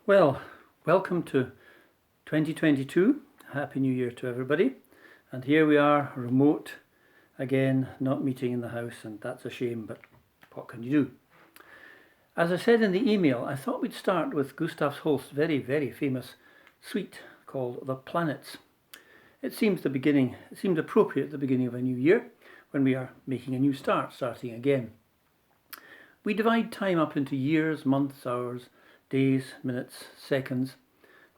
Well, welcome to 2022. Happy New Year to everybody. And here we are, remote again, not meeting in the house, and that's a shame, but what can you do? As I said in the email, I thought we'd start with Gustav Holst's very, very famous suite called The Planets. It seemed appropriate at the beginning of a new year when we are making a new start, starting again. We divide time up into years, months, hours, days, minutes, seconds,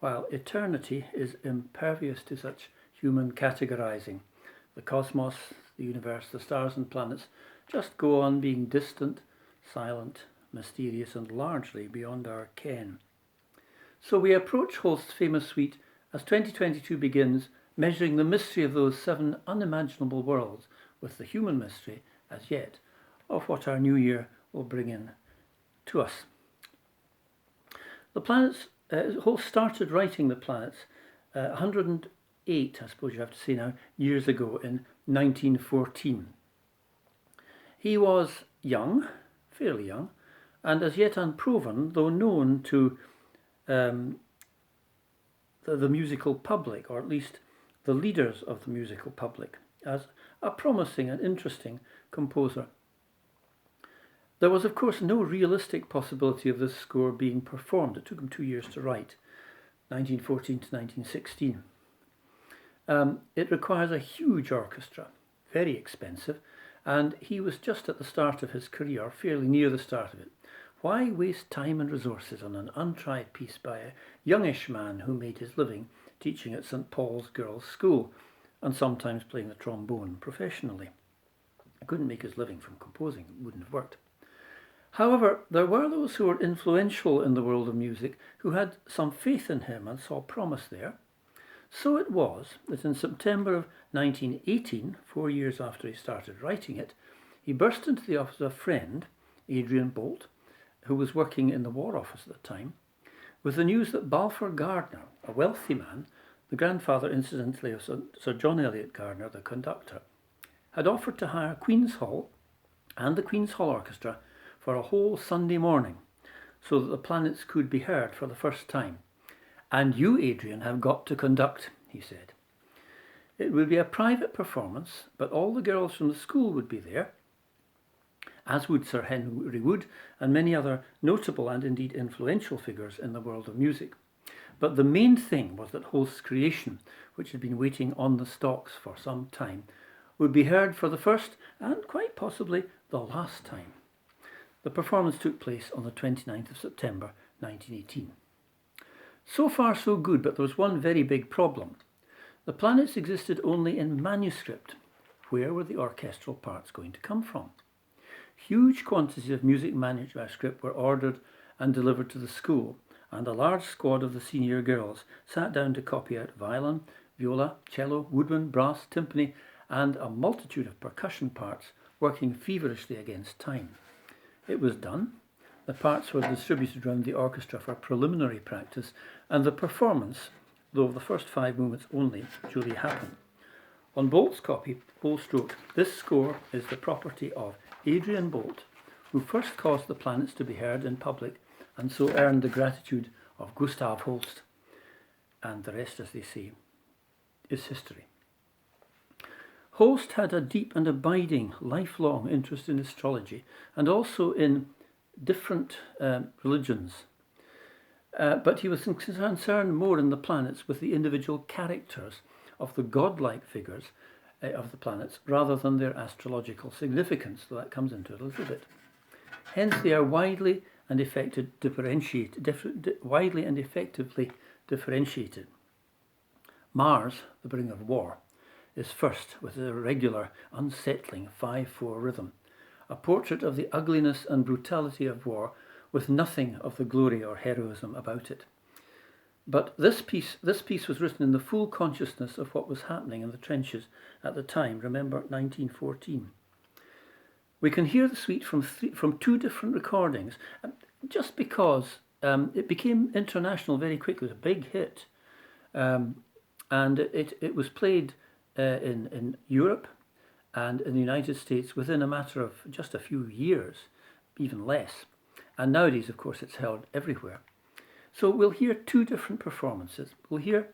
while eternity is impervious to such human categorizing. The cosmos, the universe, the stars and planets just go on being distant, silent, mysterious and largely beyond our ken. So we approach Holst's famous suite as 2022 begins, measuring the mystery of those 7 unimaginable worlds with the human mystery, as yet, of what our new year will bring in to us. The planets, Holst started writing the planets 108, I suppose you have to say now, years ago in 1914. He was young, fairly young, and as yet unproven, though known to the musical public, or at least the leaders of the musical public, as a promising and interesting composer. There was, of course, no realistic possibility of this score being performed. It took him 2 years to write, 1914 to 1916. It requires a huge orchestra, very expensive, and he was just at the start of his career, fairly near the start of it. Why waste time and resources on an untried piece by a youngish man who made his living teaching at St. Paul's Girls' School and sometimes playing the trombone professionally? He couldn't make his living from composing, it wouldn't have worked. However, there were those who were influential in the world of music who had some faith in him and saw promise there. So it was that in September of 1918, 4 years after he started writing it, he burst into the office of a friend, Adrian Bolt, who was working in the War Office at the time, with the news that Balfour Gardner, a wealthy man, the grandfather incidentally of Sir John Eliot Gardner, the conductor, had offered to hire Queen's Hall and the Queen's Hall Orchestra for a whole Sunday morning, so that the planets could be heard for the first time. "And you, Adrian, have got to conduct," he said. It would be a private performance, but all the girls from the school would be there, as would Sir Henry Wood and many other notable and indeed influential figures in the world of music. But the main thing was that Holst's creation, which had been waiting on the stocks for some time, would be heard for the first and quite possibly the last time. The performance took place on the 29th of September 1918. So far so good, but there was one very big problem. The planets existed only in manuscript. Where were the orchestral parts going to come from? Huge quantities of music manuscript were ordered and delivered to the school, and a large squad of the senior girls sat down to copy out violin, viola, cello, woodwind, brass, timpani, and a multitude of percussion parts, working feverishly against time. It was done. The parts were distributed around the orchestra for preliminary practice, and the performance, though the first 5 movements only, duly happened. On Bolt's copy, Holst wrote, "This score is the property of Adrian Bolt, who first caused the planets to be heard in public and so earned the gratitude of Gustav Holst." And the rest, as they say, is history. Holst had a deep and abiding, lifelong interest in astrology and also in different religions. But he was concerned more in the planets with the individual characters of the godlike figures of the planets rather than their astrological significance, though that comes into it a little bit. Hence they are widely and effectively differentiated. Mars, the bringer of war, is first with a regular, unsettling 5/4 rhythm, a portrait of the ugliness and brutality of war with nothing of the glory or heroism about it. But this piece was written in the full consciousness of what was happening in the trenches at the time. Remember, 1914. We can hear the suite from 2 different recordings, just because it became international very quickly. It was a big hit, and it was played in Europe and in the United States within a matter of just a few years, even less. And nowadays, of course, it's held everywhere. So we'll hear two different performances. We'll hear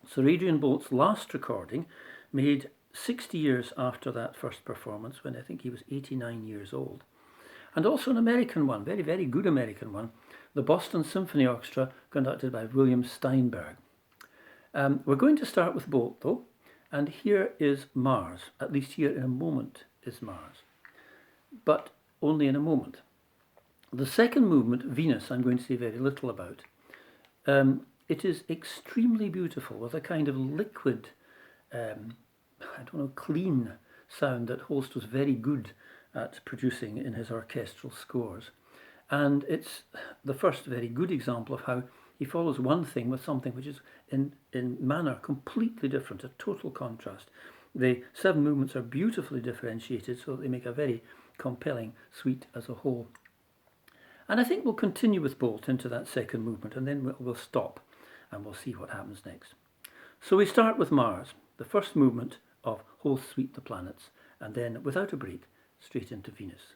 Sir Adrian Bolt's last recording, made 60 years after that first performance, when I think he was 89 years old. And also an American one, very, very good American one, the Boston Symphony Orchestra, conducted by William Steinberg. We're going to start with Bolt, though, and here is Mars. At least here in a moment is Mars, but only in a moment. The second movement, Venus, I'm going to say very little about. It is extremely beautiful, with a kind of liquid, clean sound that Holst was very good at producing in his orchestral scores. And it's the first very good example of how he follows one thing with something which is in manner completely different, a total contrast. The 7 movements are beautifully differentiated, so they make a very compelling suite as a whole. And I think we'll continue with Bolt into that second movement, and then we'll stop and we'll see what happens next. So we start with Mars, the first movement of Holst's Suite The Planets, and then, without a break, straight into Venus.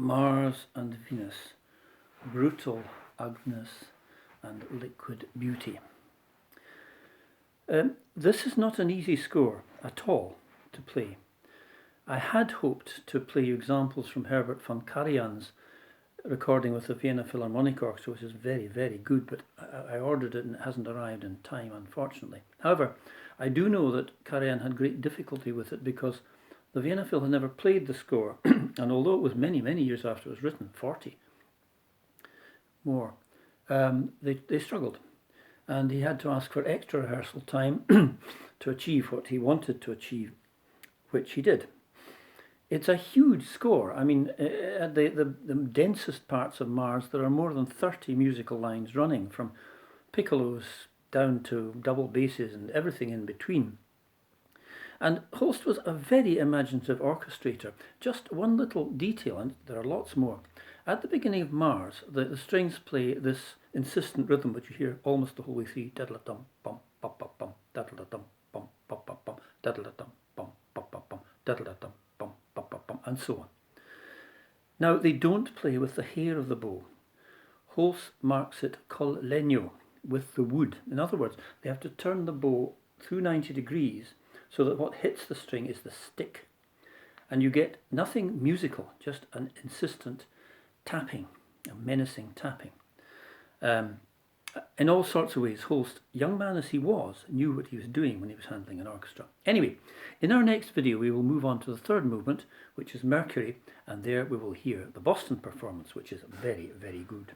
Mars and Venus, brutal ugliness and liquid beauty. This is not an easy score at all to play. I had hoped to play you examples from Herbert von Karajan's recording with the Vienna Philharmonic Orchestra, which is very, very good, but I ordered it and it hasn't arrived in time, unfortunately. However, I do know that Karajan had great difficulty with it because the Vienna Phil had never played the score, and although it was many, many years after it was written, 40 more, they struggled. And he had to ask for extra rehearsal time to achieve what he wanted to achieve, which he did. It's a huge score. I mean, at the densest parts of Mars, there are more than 30 musical lines running, from piccolos down to double basses and everything in between. And Holst was a very imaginative orchestrator. Just one little detail, and there are lots more. At the beginning of Mars, the strings play this insistent rhythm, which you hear almost the whole way through, daddle-a-dum, bum, bum, bum, bum, daddle-a-dum, bum, bum, bum, bum, daddle-a-dum, bum, bum, bum, bum, daddle-a-dum, bum, bum, bum, bum, and so on. Now, they don't play with the hair of the bow. Holst marks it col legno, with the wood. In other words, they have to turn the bow through 90 degrees so that what hits the string is the stick. And you get nothing musical, just an insistent tapping, a menacing tapping. In all sorts of ways, Holst, young man as he was, knew what he was doing when he was handling an orchestra. Anyway, in our next video we will move on to the third movement, which is Mercury, and there we will hear the Boston performance, which is very, very good.